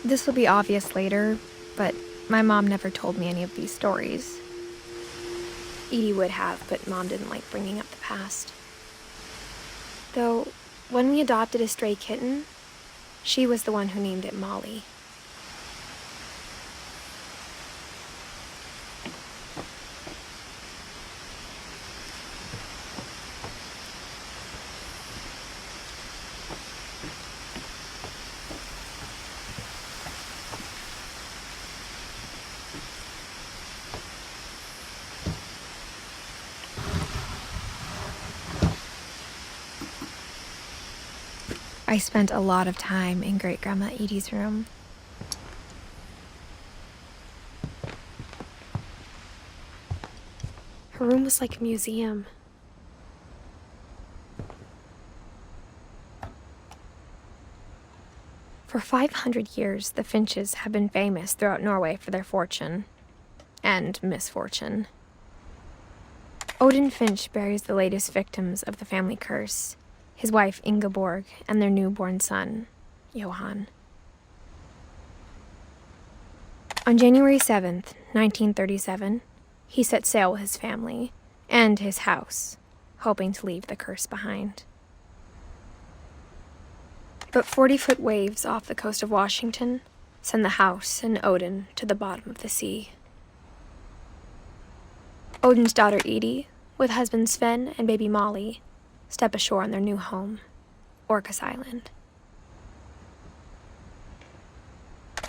This will be obvious later, but my mom never told me any of these stories. Edie would have, but Mom didn't like bringing up the past. Though, when we adopted a stray kitten, she was the one who named it Molly. I spent a lot of time in Great-Grandma Edie's room. Her room was like a museum. For 500 years, the Finches have been famous throughout Norway for their fortune and misfortune. Odin Finch buries the latest victims of the family curse, his wife Ingeborg and their newborn son, Johan. On January 7th, 1937, he set sail with his family and his house, hoping to leave the curse behind. But 40-foot waves off the coast of Washington send the house and Odin to the bottom of the sea. Odin's daughter Edie, with husband Sven and baby Molly, step ashore on their new home, Orcas Island.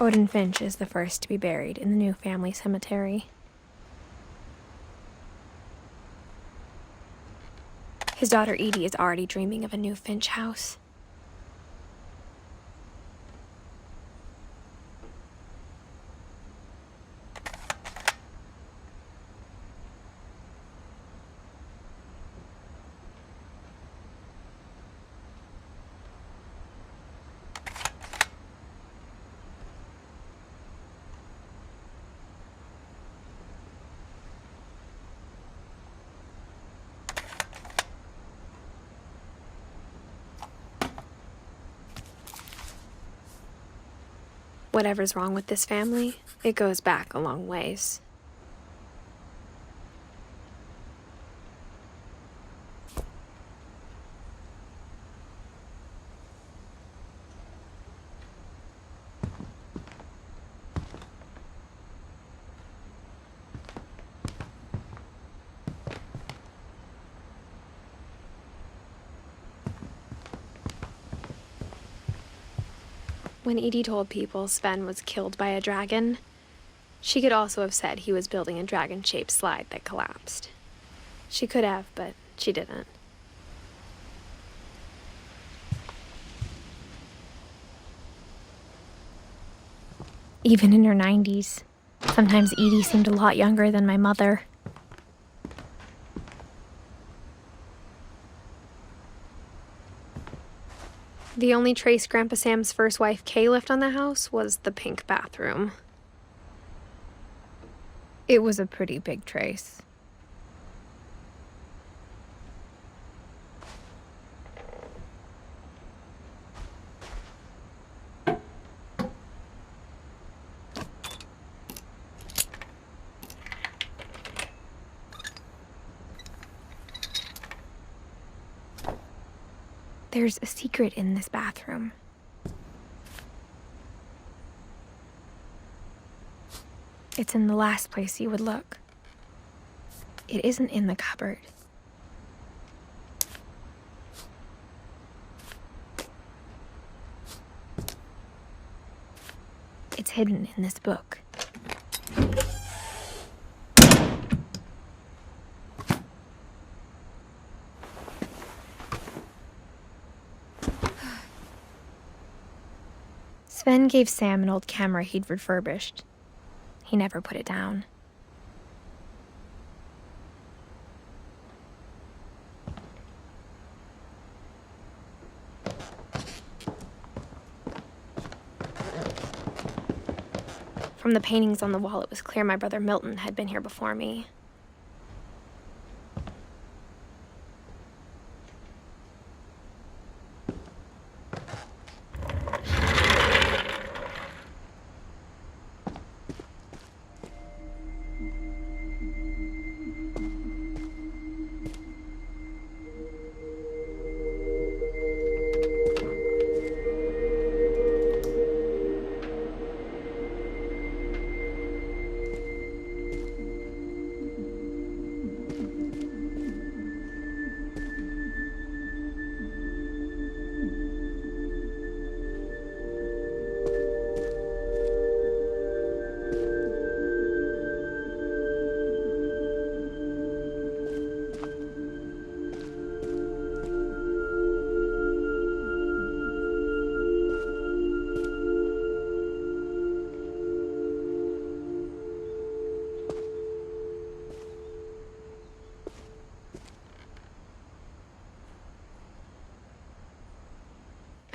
Odin Finch is the first to be buried in the new family cemetery. His daughter Edie is already dreaming of a new Finch house. Whatever's wrong with this family, it goes back a long ways. When Edie told people Sven was killed by a dragon, she could also have said he was building a dragon-shaped slide that collapsed. She could have, but she didn't. Even in her 90s, sometimes Edie seemed a lot younger than my mother. The only trace Grandpa Sam's first wife, Kay, left on the house was the pink bathroom. It was a pretty big trace. There's a secret in this bathroom. It's in the last place you would look. It isn't in the cupboard. It's hidden in this book. Sven gave Sam an old camera he'd refurbished. He never put it down. From the paintings on the wall, it was clear my brother Milton had been here before me.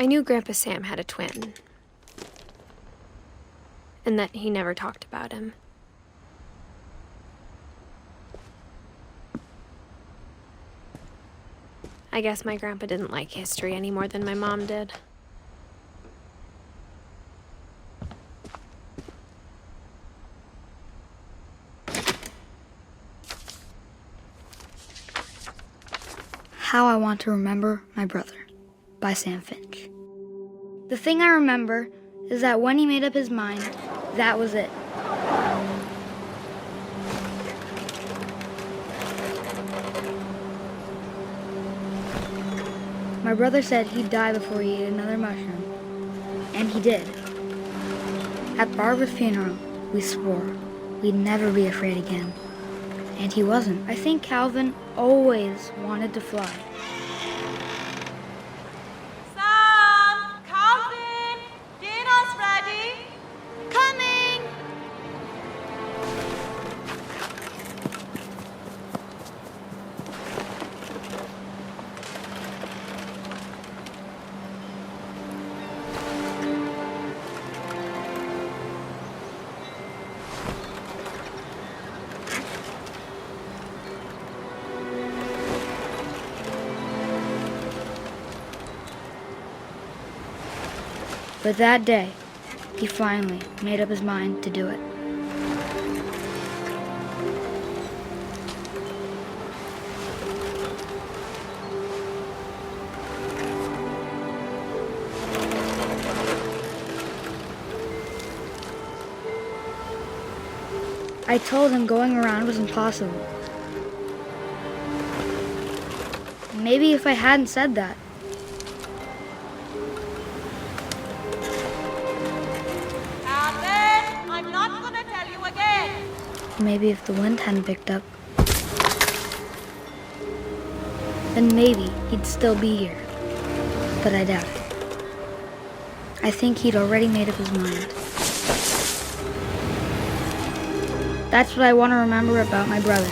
I knew Grandpa Sam had a twin, and that he never talked about him. I guess my grandpa didn't like history any more than my mom did. How I Want to Remember My Brother by Sam Finch. The thing I remember is that when he made up his mind, that was it. My brother said he'd die before he ate another mushroom, and he did. At Barbara's funeral, we swore we'd never be afraid again, and he wasn't. I think Calvin always wanted to fly. Sam! Calvin! Dinner's ready! Coming! But that day, he finally made up his mind to do it. I told him going around was impossible. Maybe if I hadn't said that, Calvin, I'm not gonna tell you again. maybe if the wind hadn't picked up, then maybe he'd still be here. But I doubt it. I think he'd already made up his mind. That's what I want to remember about my brother.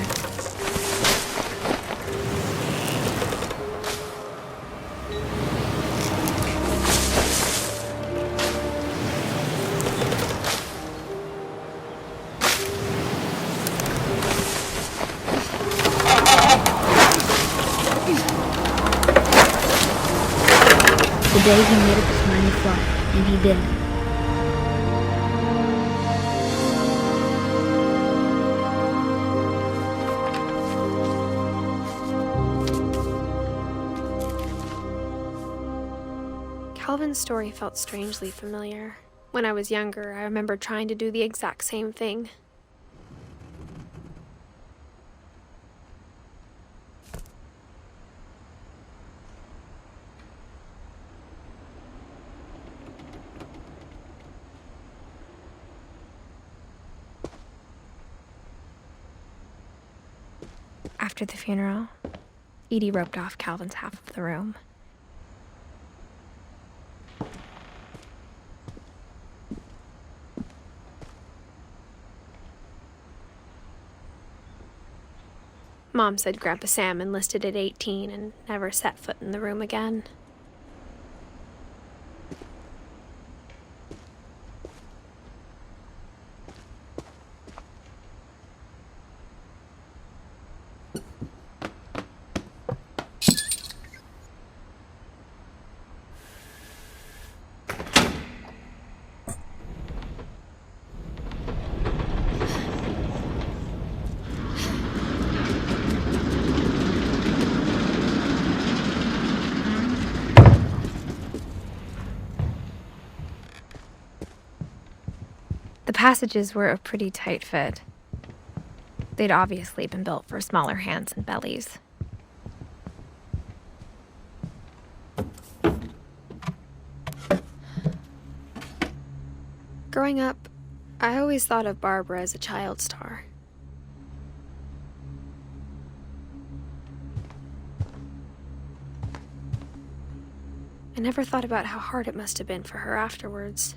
The day he made up his mind to fly, and he did. Calvin's story felt strangely familiar. When I was younger, I remember trying to do the exact same thing. After the funeral, Edie roped off Calvin's half of the room. Mom said Grandpa Sam enlisted at 18 and never set foot in the room again. The passages were a pretty tight fit. They'd obviously been built for smaller hands and bellies. Growing up, I always thought of Barbara as a child star. I never thought about how hard it must have been for her afterwards.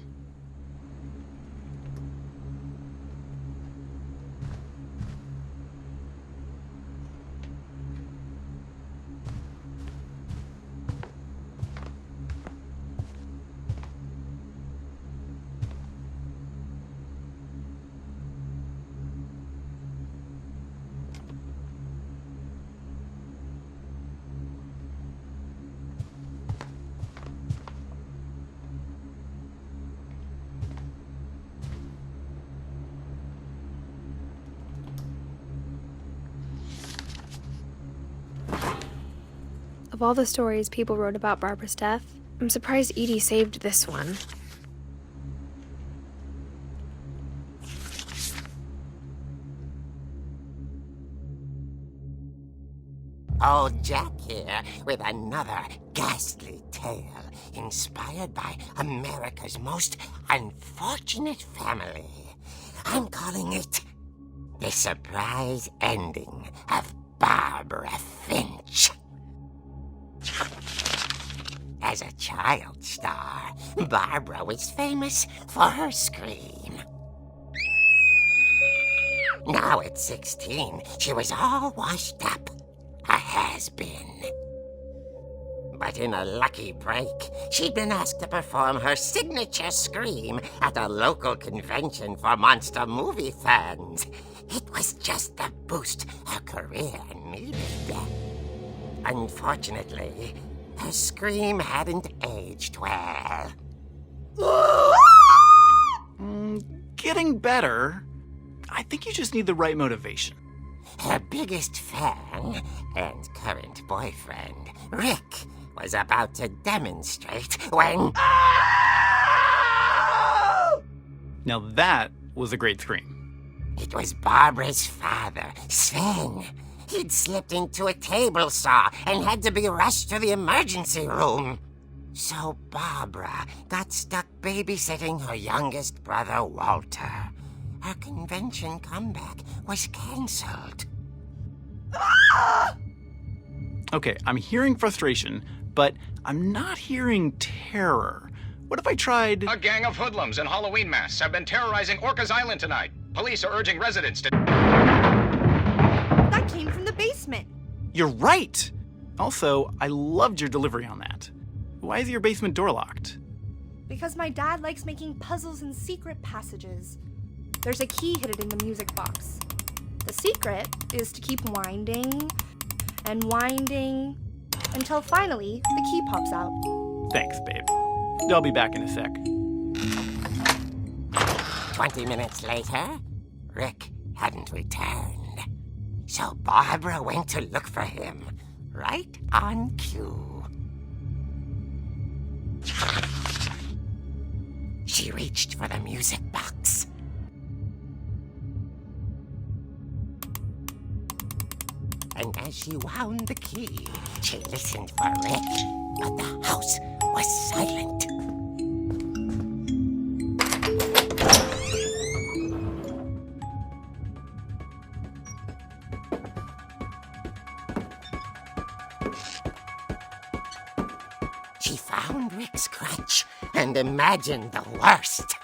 all the stories people wrote about Barbara's death, I'm surprised Edie saved this one. Old Jack here with another ghastly tale inspired by America's most unfortunate family. I'm calling it The Surprise Ending of Barbara Finch. As a child star, Barbara was famous for her scream. Now at 16, she was all washed up. A has-been. But in a lucky break, she'd been asked to perform her signature scream at a local convention for monster movie fans. It was just the boost her career needed. Unfortunately, her scream hadn't aged well. Getting better. I think you just need the right motivation. Her biggest fan and current boyfriend, Rick, was about to demonstrate when... Now that was a great scream. It was Barbara's father, Sven. He'd slipped into a table saw and had to be rushed to the emergency room. So Barbara got stuck babysitting her youngest brother, Walter. Her convention comeback was cancelled. Okay, I'm hearing frustration, but I'm not hearing terror. What if I tried... A gang of hoodlums in Halloween masks have been terrorizing Orcas Island tonight. Police are urging residents to... That came from the basement. You're right! Also, I loved your delivery on that. Why is your basement door locked? Because my dad likes making puzzles and secret passages. There's a key hidden in the music box. The secret is to keep winding and winding until finally the key pops out. Thanks, babe. I'll be back in a sec. 20 minutes later, Rick hadn't returned. So Barbara went to look for him, right on cue. She reached for the music box. And as she wound the key, she listened for Rick, but the house was silent. She found Rick's crutch and imagined the worst.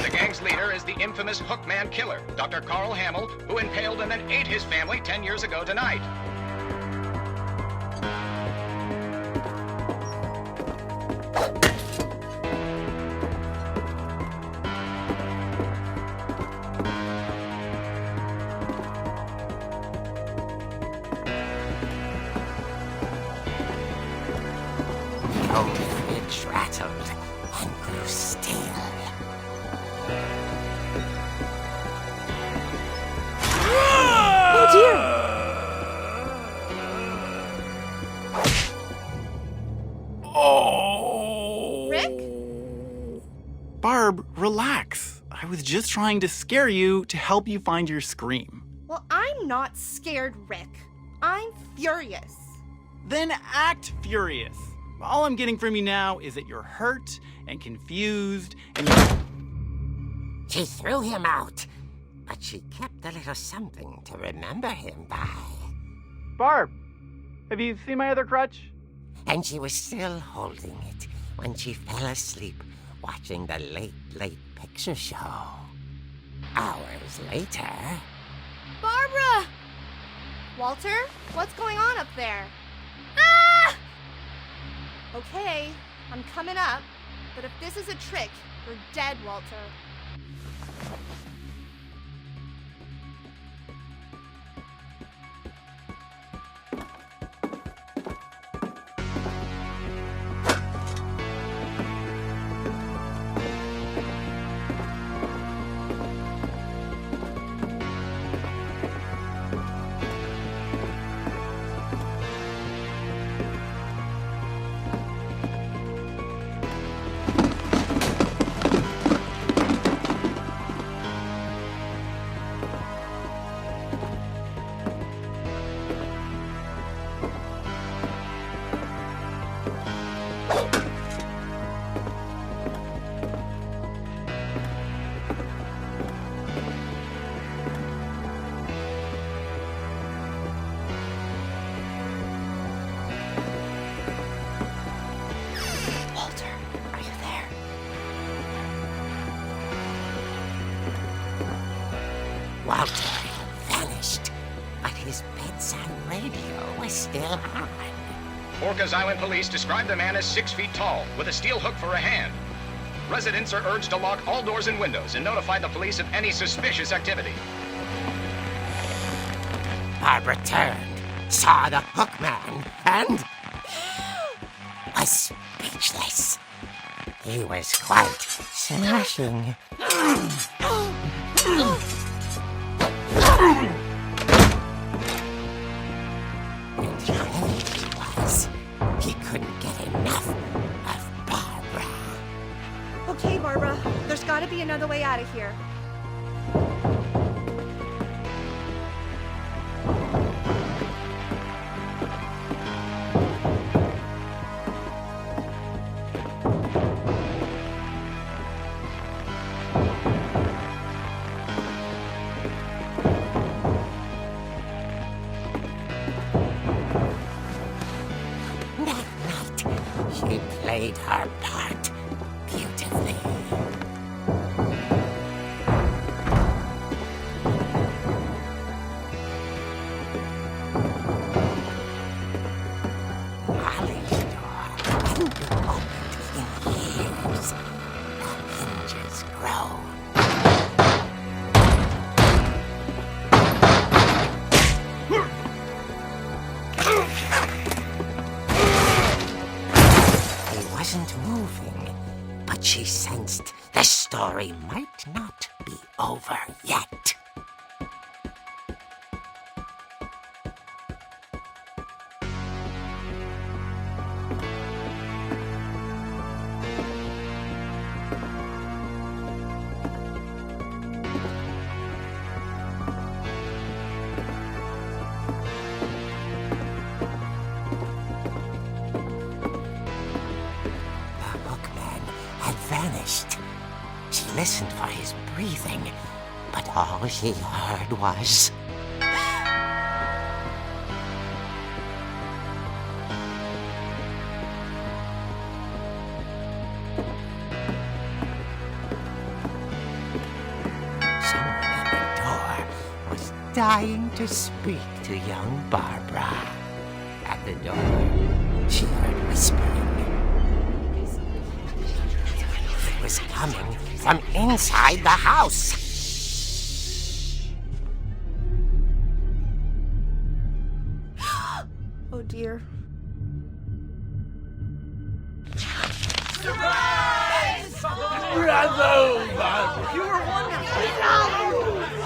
The gang's leader is the infamous Hookman Killer, Dr. Carl Hamill, who impaled and then ate his family 10 years ago tonight. The old fridge rattled and grew still. Oh dear! Oh! Rick? Barb, relax. I was just trying to scare you to help you find your scream. Well, I'm not scared, Rick. I'm furious. Then act furious. All I'm getting from you now is that you're hurt and confused and She threw him out, but she kept a little something to remember him by. Barb, have you seen my other crutch? And she was still holding it when she fell asleep watching the Late Late Picture Show. Hours later... Barbara! Walter, what's going on up there? Ah! Okay, I'm coming up, but if this is a trick, you're dead, Walter. Walter had vanished, but his bedside radio was still on. Orcas Island police describe the man as 6 feet tall, with a steel hook for a hand. Residents are urged to lock all doors and windows and notify the police of any suspicious activity. Barbara turned, saw the hook man, and was speechless. He was quite smashing. And he was. He couldn't get enough of Barbara. Okay, Barbara, there's gotta be another way out of here. That night, she played her part beautifully. Molly's door hadn't been opened in years. The hinges groaned. He wasn't moving, but she sensed the story might not be over yet. The hookman had vanished. She listened for his breathing, but all she heard was... Someone at the door was dying to speak to young Barbara. At the door, she heard whispering. It was coming from inside the house. Oh dear. The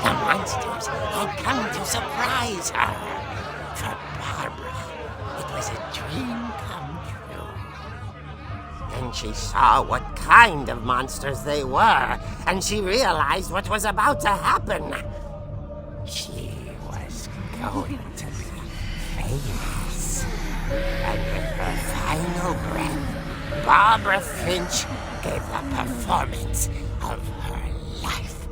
monsters had come to surprise her. For Barbara, it was a dream come true. Then she saw what kind of monsters they were, and she realized what was about to happen. She was going to be famous. And with her final breath, Barbara Finch gave the performance of her life.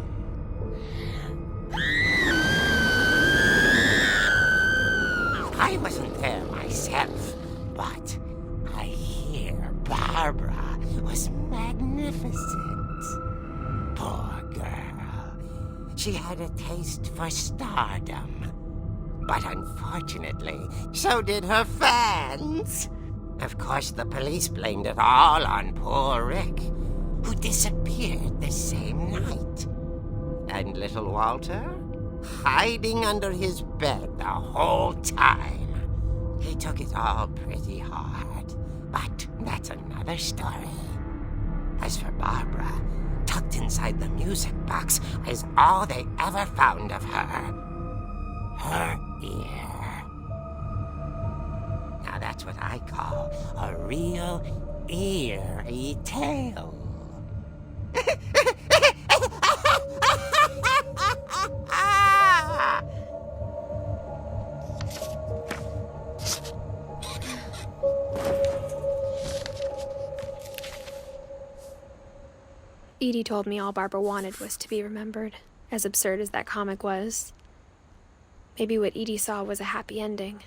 I wasn't there myself, but I hear Barbara was magnificent. Poor girl. She had a taste for stardom. But unfortunately, so did her fans. Of course, the police blamed it all on poor Rick, who disappeared the same night. And little Walter? Hiding under his bed the whole time. He took it all pretty hard, but that's another story. As for Barbara, tucked inside the music box is all they ever found of her. Her ear. Now that's what I call a real eerie tale. Edie told me all Barbara wanted was to be remembered, as absurd as that comic was. Maybe what Edie saw was a happy ending.